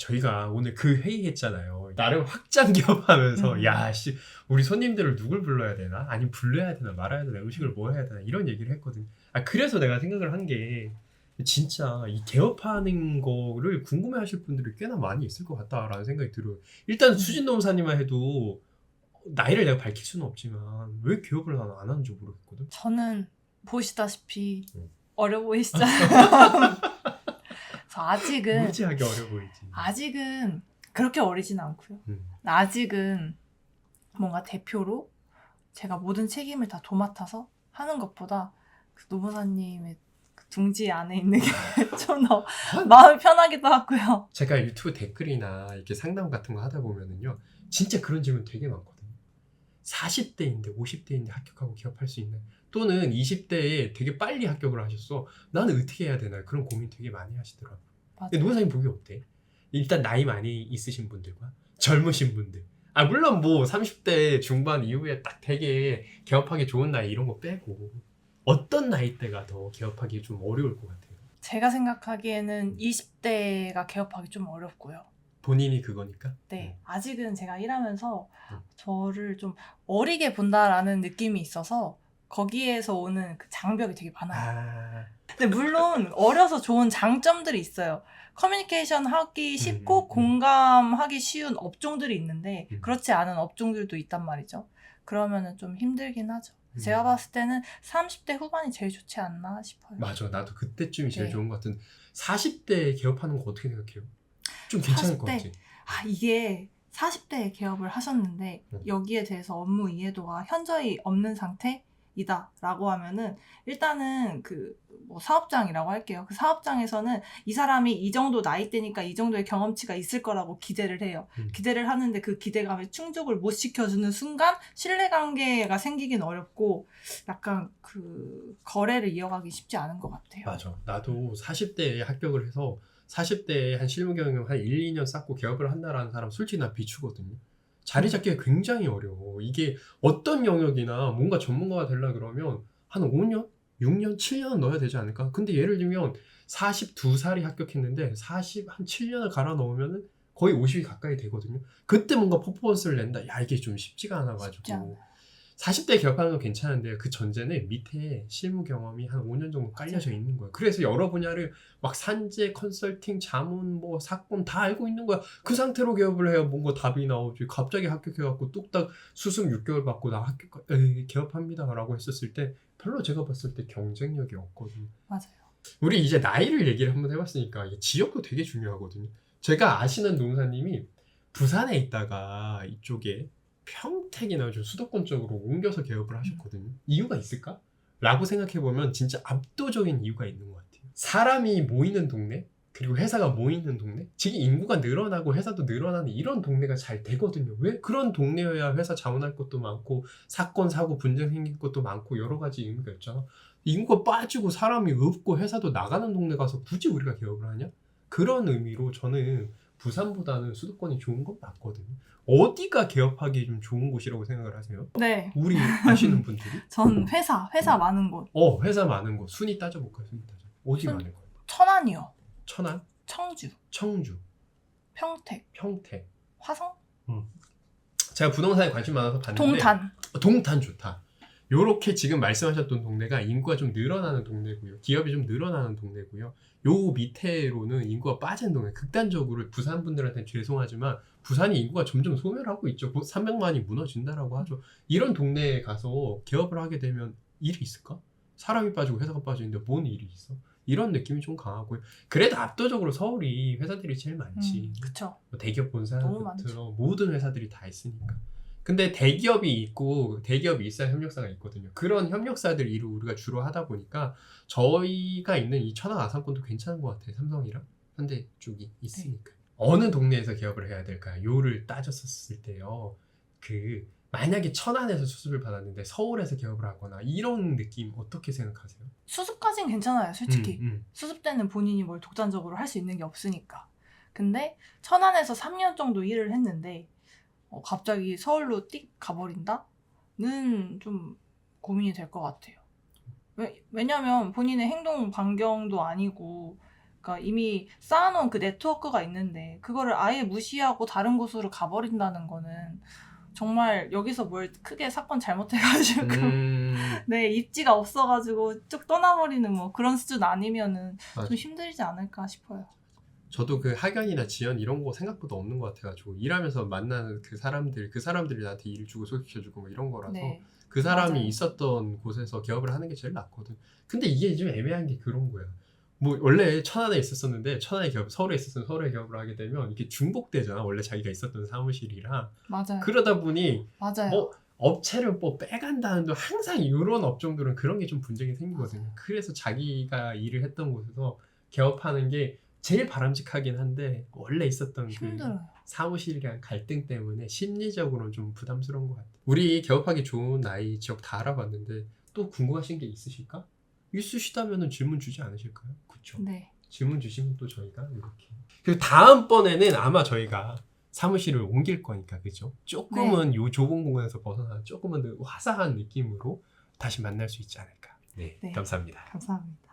저희가 오늘 그 회의했잖아요. 나름 확장 기업하면서 야, 씨, 우리 손님들을 누굴 불러야 되나? 아니면 불러야 되나 말아야 되나? 음식을 뭐 해야 되나? 이런 얘기를 했거든. 그래서 내가 생각을 한 게 진짜 이 개업하는 거를 궁금해하실 분들이 꽤나 많이 있을 것 같다라는 생각이 들어요. 일단 수진 노무사님만 해도 나이를 내가 밝힐 수는 없지만 왜 개업을 안 하는지 모르겠거든. 저는 보시다시피 응. 어려 보이시잖아요. 그래서 아직은 무지하게 어려 보이지. 아직은 그렇게 어리진 않고요. 아직은 뭔가 대표로 제가 모든 책임을 다 도맡아서 하는 것보다 그 노무사님의 그 둥지 안에 있는 게 좀 더 마음이 편하기도 하고요. 제가 유튜브 댓글이나 이렇게 상담 같은 거 하다 보면은요, 진짜 그런 질문 되게 많거든요. 40대인데 50대인데 합격하고 기업할 수 있나요? 또는 20대에 되게 빨리 합격을 하셨어. 나는 어떻게 해야 되나? 그런 고민 되게 많이 하시더라고요. 근데 노무사님 보기 어때? 일단 나이 많이 있으신 분들과 젊으신 분들. 물론 뭐 30대 중반 이후에 딱 되게 개업하기 좋은 나이 이런 거 빼고 어떤 나이대가 더 개업하기 좀 어려울 것 같아요? 제가 생각하기에는 20대가 개업하기 좀 어렵고요. 본인이 그거니까? 네, 아직은 제가 일하면서 저를 좀 어리게 본다라는 느낌이 있어서 거기에서 오는 그 장벽이 되게 많아요. 근데 물론 어려서 좋은 장점들이 있어요. 커뮤니케이션 하기 쉽고 공감하기 쉬운 업종들이 있는데 그렇지 않은 업종들도 있단 말이죠. 그러면은 좀 힘들긴 하죠. 제가 봤을 때는 30대 후반이 제일 좋지 않나 싶어요. 맞아, 나도 그때쯤이 제일 네. 좋은 것 같은. 40대에 개업하는 거 어떻게 생각해요? 좀 괜찮을 40대? 것 같지? 이게 40대에 개업을 하셨는데 여기에 대해서 업무 이해도가 현저히 없는 상태이다 라고 하면은 일단은 그 뭐 사업장이라고 할게요. 그 사업장에서는 이 사람이 이 정도 나이대니까 이 정도의 경험치가 있을 거라고 기대를 해요. 기대를 하는데 그 기대감에 충족을 못 시켜주는 순간 신뢰관계가 생기긴 어렵고 약간 그 거래를 이어가기 쉽지 않은 것 같아요. 맞아, 나도 40대에 합격을 해서 40대에 한 실무 경험 한 1, 2년 쌓고 개업을 한다라는 사람 솔직히 나 비추거든요. 자리 잡기가 굉장히 어려워. 이게 어떤 영역이나 뭔가 전문가가 되려 그러면 한 5년? 6년? 7년 넣어야 되지 않을까? 근데 예를 들면 42살이 합격했는데 한 7년을 갈아 넣으면 거의 50이 가까이 되거든요. 그때 뭔가 퍼포먼스를 낸다. 야, 이게 좀 쉽지가 쉽지 않아가지고. 않아요. 40대 개업하는 건 괜찮은데 그 전제는 밑에 실무 경험이 한 5년 정도 깔려져 있는 거야. 그래서 여러 분야를 막 산재, 컨설팅, 자문, 뭐 사건 다 알고 있는 거야. 그 상태로 개업을 해야 뭔가 답이 나오지. 갑자기 합격해갖고 뚝딱 수습 6개월 받고 나 개업합니다 라고 했었을 때 별로 제가 봤을 때 경쟁력이 없거든요. 맞아요. 우리 이제 나이를 얘기를 한번 해봤으니까 이게 지역도 되게 중요하거든요. 제가 아시는 노무사님이 부산에 있다가 이쪽에 평택이나 좀 수도권 쪽으로 옮겨서 개업을 하셨거든요. 이유가 있을까? 라고 생각해보면 진짜 압도적인 이유가 있는 것 같아요. 사람이 모이는 동네, 그리고 회사가 모이는 동네, 지금 인구가 늘어나고 회사도 늘어나는 이런 동네가 잘 되거든요. 왜? 그런 동네여야 회사 자원할 것도 많고 사건, 사고, 분쟁 생길 것도 많고 여러 가지 의미가 있잖아. 인구가 빠지고 사람이 없고 회사도 나가는 동네 가서 굳이 우리가 개업을 하냐? 그런 의미로 저는 부산보다는 수도권이 좋은 건 맞거든요. 어디가 개업하기 좀 좋은 곳이라고 생각을 하세요? 네. 우리 아시는 분들이? 전 회사 많은 곳. 회사 많은 곳. 순위 따져볼까요? 순위 따져. 어디 많을 거예요? 천안이요. 천안, 청주, 청주, 평택, 평택. 화성, 제가 부동산에 관심 많아서 봤는데 동탄 좋다. 요렇게 지금 말씀하셨던 동네가 인구가 좀 늘어나는 동네고요. 기업이 좀 늘어나는 동네고요. 요 밑에로는 인구가 빠진 동네. 극단적으로 부산 분들한테는 죄송하지만 부산이 인구가 점점 소멸하고 있죠. 곧 300만이 무너진다라고 하죠. 이런 동네에 가서 개업을 하게 되면 일이 있을까? 사람이 빠지고 회사가 빠지는데 뭔 일이 있어? 이런 느낌이 좀 강하고요. 그래도 압도적으로 서울이 회사들이 제일 많지. 그쵸. 대기업 너무 본사부터 많죠. 모든 회사들이 다 있으니까. 근데 대기업이 있고 대기업이 있어야 협력사가 있거든요. 그런 협력사들 일을 우리가 주로 하다 보니까 저희가 있는 이 천안 아산권도 괜찮은 것 같아요. 삼성이랑 현대 쪽이 있으니까. 어느 동네에서 개업을 해야 될까요? 요를 따졌었을 때요. 만약에 천안에서 수습을 받았는데 서울에서 개업을 하거나 이런 느낌 어떻게 생각하세요? 수습까지는 괜찮아요, 솔직히. 수습 때는 본인이 뭘 독단적으로 할 수 있는 게 없으니까. 근데 천안에서 3년 정도 일을 했는데 갑자기 서울로 띡 가버린다는 좀 고민이 될 것 같아요. 왜냐면 본인의 행동 반경도 아니고 그러니까 이미 쌓아놓은 그 네트워크가 있는데 그거를 아예 무시하고 다른 곳으로 가버린다는 거는 정말 여기서 뭘 크게 사건 잘못해가지고 네 입지가 없어가지고 쭉 떠나버리는 뭐 그런 수준 아니면은 맞아. 좀 힘들지 않을까 싶어요. 저도 그 학연이나 지연 이런 거 생각보다 없는 것 같아가지고 일하면서 만나는 그 사람들이 나한테 일을 주고 소개시켜주고 뭐 이런 거라서 네. 그 사람이 맞아요. 있었던 곳에서 개업을 하는 게 제일 낫거든. 근데 이게 좀 애매한 게 그런 거야. 뭐 원래 천안에 있었었는데 천안에 개업, 서울에 있었으면 서울에 개업을 하게 되면 이게 중복되잖아. 원래 자기가 있었던 사무실이랑. 맞아요. 그러다 보니 맞아요. 뭐 업체를 뭐 빼간다는 둥 항상 이런 업종들은 그런 게 좀 분쟁이 생기거든요. 맞아요. 그래서 자기가 일을 했던 곳에서 개업하는 게 제일 바람직하긴 한데 원래 있었던 그 힘들어요. 사무실이랑 갈등 때문에 심리적으로는 좀 부담스러운 것 같아요. 우리 개업하기 좋은 나이 지역 다 알아봤는데 또 궁금하신 게 있으실까? 있으시다면 질문 주지 않으실까요? 그쵸? 네. 질문 주시면 또 저희가 이렇게. 그리고 다음번에는 아마 저희가 사무실을 옮길 거니까 그죠? 조금은 요 좁은 공간에서 벗어나 조금은 더 화사한 느낌으로 다시 만날 수 있지 않을까. 네, 네. 감사합니다. 감사합니다.